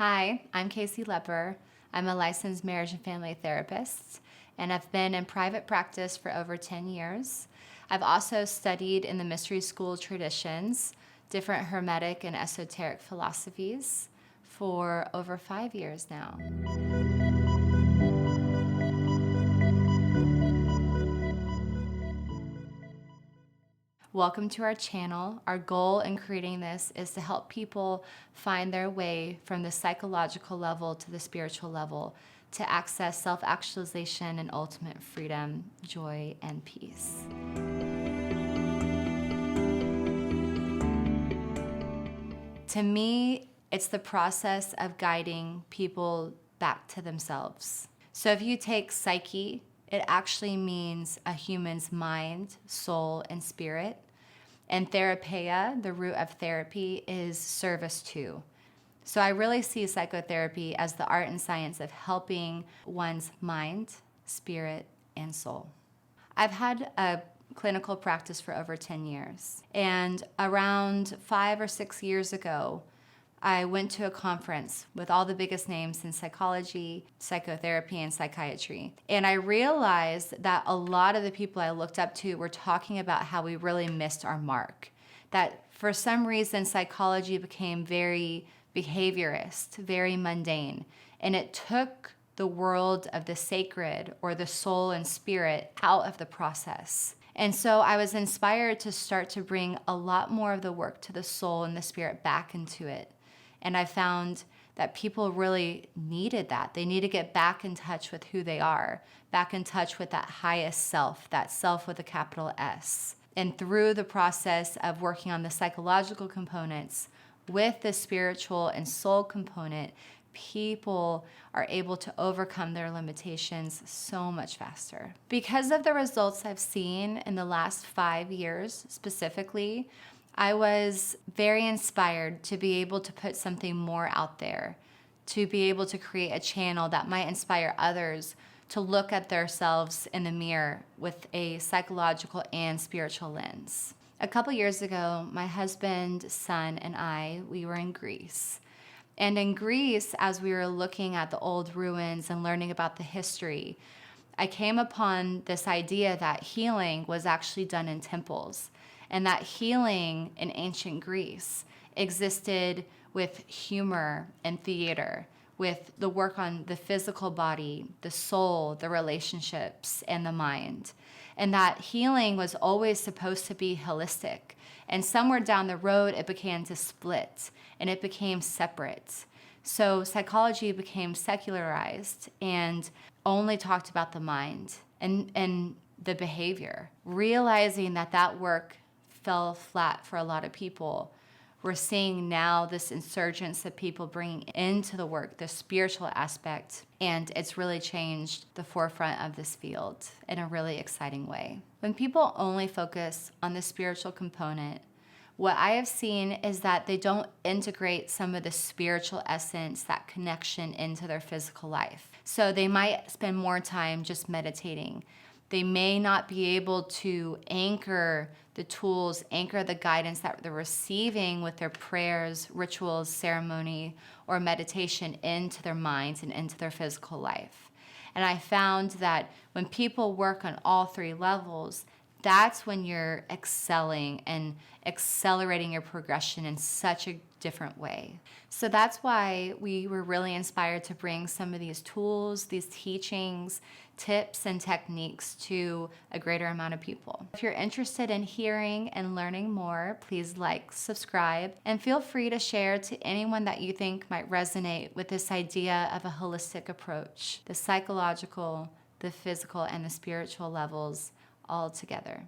Hi, I'm Casey Lepper. I'm a licensed marriage and family therapist, and I've been in private practice for over 10 years. I've also studied in the mystery school traditions, different hermetic and esoteric philosophies for over 5 years now. Welcome to our channel. Our goal in creating this is to help people find their way from the psychological level to the spiritual level to access self-actualization and ultimate freedom, joy, and peace. To me, it's the process of guiding people back to themselves. So if you take psyche, it actually means a human's mind, soul, and spirit. And therapeia, the root of therapy, is service to. So I really see psychotherapy as the art and science of helping one's mind, spirit, and soul. I've had a clinical practice for over 10 years. And around 5 or 6 years ago, I went to a conference with all the biggest names in psychology, psychotherapy, and psychiatry. And I realized that a lot of the people I looked up to were talking about how we really missed our mark. That for some reason, psychology became very behaviorist, very mundane. And it took the world of the sacred or the soul and spirit out of the process. And so I was inspired to start to bring a lot more of the work to the soul and the spirit back into it. And I found that people really needed that. They need to get back in touch with who they are, back in touch with that highest self, that self with a capital S. And through the process of working on the psychological components with the spiritual and soul component, people are able to overcome their limitations so much faster. Because of the results I've seen in the last 5 years specifically, I was very inspired to be able to put something more out there, to be able to create a channel that might inspire others to look at themselves in the mirror with a psychological and spiritual lens. A couple years ago, my husband, son, and I, we were in Greece. And in Greece, as we were looking at the old ruins and learning about the history, I came upon this idea that healing was actually done in temples, and that healing in ancient Greece existed with humor and theater, with the work on the physical body, the soul, the relationships, and the mind. And that healing was always supposed to be holistic. And somewhere down the road, it began to split, and it became separate. So psychology became secularized and only talked about the mind and the behavior. Realizing that that work fell flat for a lot of people, we're seeing now this insurgence of people bringing into the work the spiritual aspect, and it's really changed the forefront of this field in a really exciting way. When people only focus on the spiritual component, what I have seen is that they don't integrate some of the spiritual essence, that connection into their physical life. So they might spend more time just meditating. They may not be able to anchor the tools, anchor the guidance that they're receiving with their prayers, rituals, ceremony, or meditation into their minds and into their physical life. And I found that when people work on all 3 levels, that's when you're excelling and accelerating your progression in such a different way. So that's why we were really inspired to bring some of these tools, these teachings, tips, and techniques to a greater amount of people. If you're interested in hearing and learning more, please like, subscribe, and feel free to share to anyone that you think might resonate with this idea of a holistic approach, the psychological, the physical, and the spiritual levels all together.